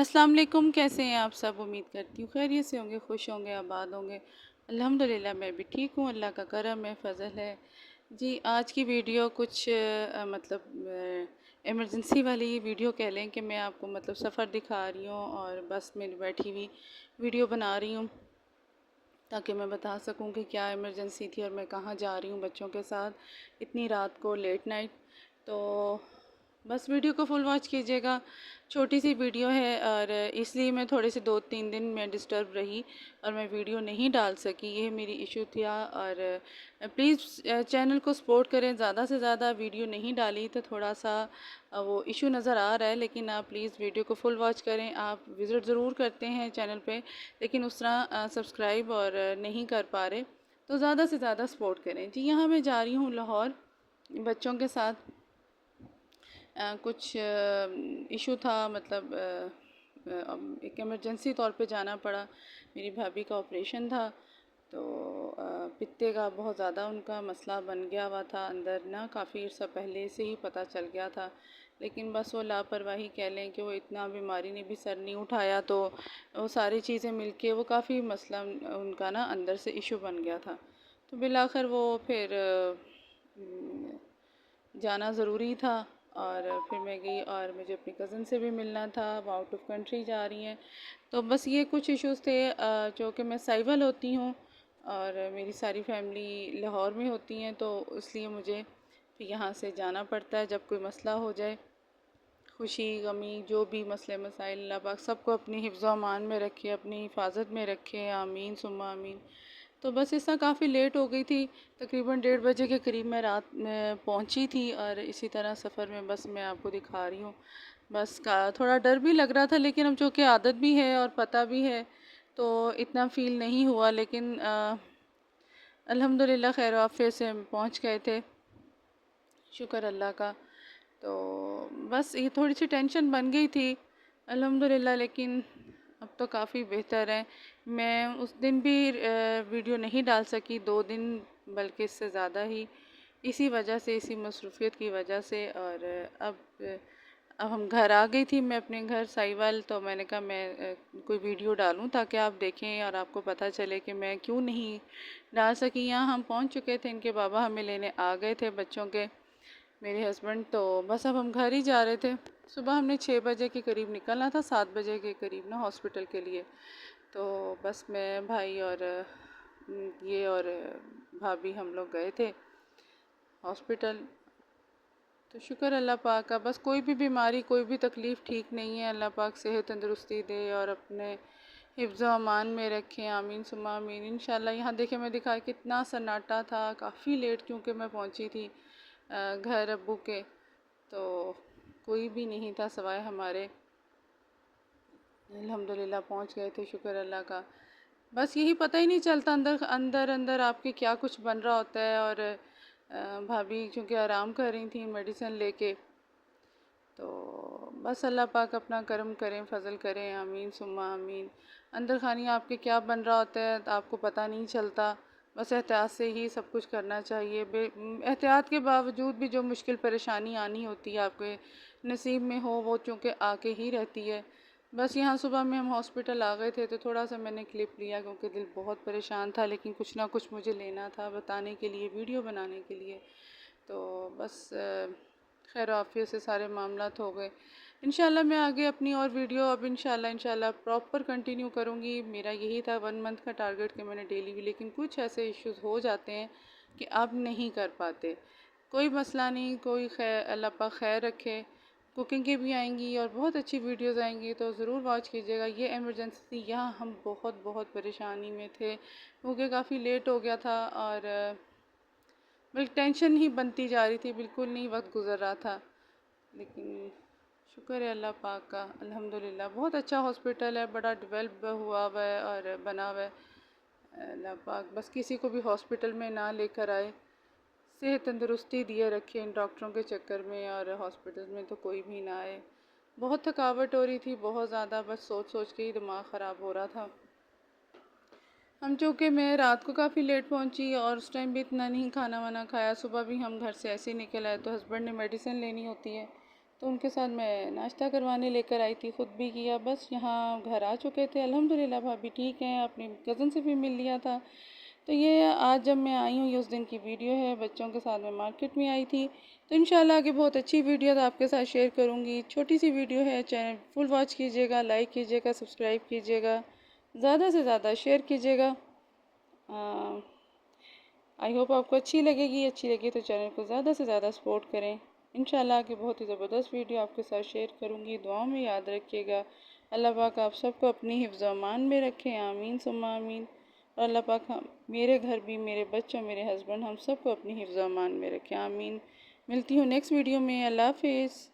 अस्सलाम वालेकुम। कैसे हैं आप सब? उम्मीद करती हूँ खैरियत से होंगे, खुश होंगे, आबाद होंगे। अल्हम्दुलिल्लाह मैं भी ठीक हूँ, अल्लाह का करम है, फ़ज़ल है। जी, आज की वीडियो कुछ इमरजेंसी वाली वीडियो कह लें कि मैं आपको मतलब सफ़र दिखा रही हूँ और बस में बैठी हुई वीडियो बना रही हूँ ताकि मैं बता सकूं कि क्या इमरजेंसी थी और मैं कहाँ जा रही हूँ बच्चों के साथ इतनी रात को लेट नाइट। तो बस वीडियो को फुल वॉच कीजिएगा। छोटी सी वीडियो है और इसलिए मैं थोड़े से 2-3 दिन मैं डिस्टर्ब रही और मैं वीडियो नहीं डाल सकी, ये मेरी इशू था। और प्लीज़ चैनल को सपोर्ट करें। ज़्यादा से ज़्यादा वीडियो नहीं डाली तो थोड़ा सा वो इशू नज़र आ रहा है, लेकिन आप प्लीज़ वीडियो को फुल वॉच करें। आप विज़िट ज़रूर करते हैं चैनल पे, लेकिन उस तरह सब्सक्राइब और नहीं कर पा रहे, तो ज़्यादा से ज़्यादा सपोर्ट करें। जी, यहाँ मैं जा रही हूँ लाहौर बच्चों के साथ। कुछ इशू था, मतलब एक इमरजेंसी तौर पे जाना पड़ा। मेरी भाभी का ऑपरेशन था, तो पित्ते का बहुत ज़्यादा उनका मसला बन गया हुआ था अंदर ना, काफ़ी अर्सा पहले से ही पता चल गया था, लेकिन बस वो लापरवाही कह लें कि वो इतना बीमारी ने भी सर नहीं उठाया, तो वो सारी चीज़ें मिलके वो काफ़ी मसला उनका ना अंदर से इशू बन गया था। तो बिलाखिर वो फिर जाना ज़रूरी था और फिर मैं गई और मुझे अपनी कज़न से भी मिलना था। वो आउट ऑफ कंट्री जा रही हैं, तो बस ये कुछ इश्यूज़ थे। जो कि मैं साहिवाल होती हूँ और मेरी सारी फैमिली लाहौर में होती हैं, तो इसलिए मुझे फिर यहाँ से जाना पड़ता है जब कोई मसला हो जाए। खुशी गमी जो भी मसले मसाइल, अल्लाह पाक सबको अपनी हिफ्ज़ अमान में रखे, अपनी हिफाजत में रखे, आमीन सुम्मा आमीन। तो बस इससे काफ़ी लेट हो गई थी, तकरीबन 1:30 के करीब मैं रात में पहुंची थी। और इसी तरह सफ़र में बस मैं आपको दिखा रही हूँ। बस का थोड़ा डर भी लग रहा था, लेकिन अब जो कि आदत भी है और पता भी है, तो इतना फ़ील नहीं हुआ। लेकिन अल्हम्दुलिल्लाह खैर वाफ़ियत से हम पहुँच गए थे, शुक्र अल्लाह का। तो बस ये थोड़ी सी टेंशन बन गई थी अल्हम्दुलिल्लाह, लेकिन अब तो काफ़ी बेहतर है। मैं उस दिन भी वीडियो नहीं डाल सकी, 2 दिन बल्कि इससे ज़्यादा ही, इसी वजह से, इसी मसरूफ़ियत की वजह से। और अब हम घर आ गई थी, मैं अपने घर साहिवाल, तो मैंने कहा मैं कोई वीडियो डालूं ताकि आप देखें और आपको पता चले कि मैं क्यों नहीं डाल सकी। यहाँ हम पहुँच चुके थे, इनके बाबा हमें लेने आ गए थे बच्चों के, मेरे हस्बैंड। तो बस अब हम घर ही जा रहे थे। सुबह हमने 6 बजे के करीब निकलना था, 7 बजे के करीब ना हॉस्पिटल के लिए। तो बस मैं, भाई और ये और भाभी हम लोग गए थे हॉस्पिटल। तो शुक्र अल्लाह पाक का, बस कोई भी बीमारी, कोई भी तकलीफ़ ठीक नहीं है। अल्लाह पाक सेहत तंदुरुस्ती दे और अपने हिफ्ज़ अमान में रखें, आमीन सुम्मा आमीन इंशाल्लाह। यहाँ देखे मैं दिखा कितना सन्नाटा था, काफ़ी लेट क्योंकि मैं पहुँची थी घर अब्बू के, तो कोई भी नहीं था सवाए हमारे। अल्हम्दुलिल्लाह पहुँच गए थे, शुक्र अल्लाह का। बस यही पता ही नहीं चलता अंदर अंदर अंदर आपके क्या कुछ बन रहा होता है। और भाभी चूँकि आराम कर रही थी मेडिसिन लेके, तो बस अल्लाह पाक अपना करम करें, फ़ज़ल करें, आमीन सुम्मा आमीन। अंदर खानी आपके क्या बन रहा होता है तो आपको पता नहीं चलता। बस एहतियात से ही सब कुछ करना चाहिए। एहतियात के बावजूद भी जो मुश्किल परेशानी आनी होती है आपके नसीब में हो, वो चूँकि आके ही रहती है। बस यहाँ सुबह में हम हॉस्पिटल आ गए थे, तो थोड़ा सा मैंने क्लिप लिया क्योंकि दिल बहुत परेशान था, लेकिन कुछ ना कुछ मुझे लेना था बताने के लिए, वीडियो बनाने के लिए। तो बस खैर आफियत से सारे मामलात हो गए। इंशाल्लाह मैं आगे अपनी और वीडियो अब इंशाल्लाह प्रॉपर कंटिन्यू करूँगी। मेरा यही था 1 मंथ का टारगेट कि मैंने डेली भी, लेकिन कुछ ऐसे इश्यूज़ हो जाते हैं कि अब नहीं कर पाते। कोई मसला नहीं, कोई खैर, अल्लाह पाक खैर रखे। कुकिंग की भी आएंगी और बहुत अच्छी वीडियोज़ आएंगी, तो ज़रूर वॉच कीजिएगा। ये इमरजेंसी थी, यहाँ हम बहुत बहुत परेशानी में थे क्योंकि काफ़ी लेट हो गया था और बल्कि टेंशन ही बनती जा रही थी, बिल्कुल नहीं वक्त गुजर रहा था। लेकिन शुक्र है अल्लाह पाक का, अल्हम्दुलिल्लाह। बहुत अच्छा हॉस्पिटल है, बड़ा डेवलप हुआ हुआ है और बना हुआ है। अल्लाह पाक बस किसी को भी हॉस्पिटल में ना लेकर आए, सेहत तंदुरुस्ती दिए रखे इन डॉक्टरों के चक्कर में, और हॉस्पिटल में तो कोई भी ना आए। बहुत थकावट हो रही थी, बहुत ज़्यादा, बस सोच सोच के ही दिमाग ख़राब हो रहा था। हम चूँकि मैं रात को काफ़ी लेट पहुँची और उस टाइम भी इतना नहीं खाना वाना खाया। सुबह भी हम घर से ऐसे ही निकल आए, तो हस्बैंड ने मेडिसिन लेनी होती है, तो उनके साथ मैं नाश्ता करवाने लेकर आई थी, ख़ुद भी किया। बस यहाँ घर आ चुके थे, अल्हम्दुलिल्लाह भाभी ठीक हैं, अपनी कज़न से भी मिल लिया था। तो ये आज जब मैं आई हूँ, ये उस दिन की वीडियो है, बच्चों के साथ मैं मार्केट में आई थी। तो इंशाल्लाह आगे बहुत अच्छी वीडियो आपके साथ शेयर करूँगी। छोटी सी वीडियो है, चैनल फुल वॉच कीजिएगा, लाइक कीजिएगा, सब्सक्राइब कीजिएगा, ज़्यादा से ज़्यादा शेयर कीजिएगा। आई होप आपको अच्छी लगेगी। अच्छी लगी तो चैनल को ज़्यादा से ज़्यादा सपोर्ट करें। इंशाल्लाह कि बहुत ही ज़बरदस्त वीडियो आपके साथ शेयर करूँगी। दुआओं में याद रखिएगा। अल्लाह पाक आप सबको अपनी हिफ्ज़ अमान में रखें, आमीन सुम्मा आमीन। और अल्लाह पाक मेरे घर भी, मेरे बच्चों, मेरे हस्बैंड, हम सबको अपनी हिफ्ज़ अमान में रखें, आमीन। मिलती हूँ नेक्स्ट वीडियो में। अल्लाह हाफिज़।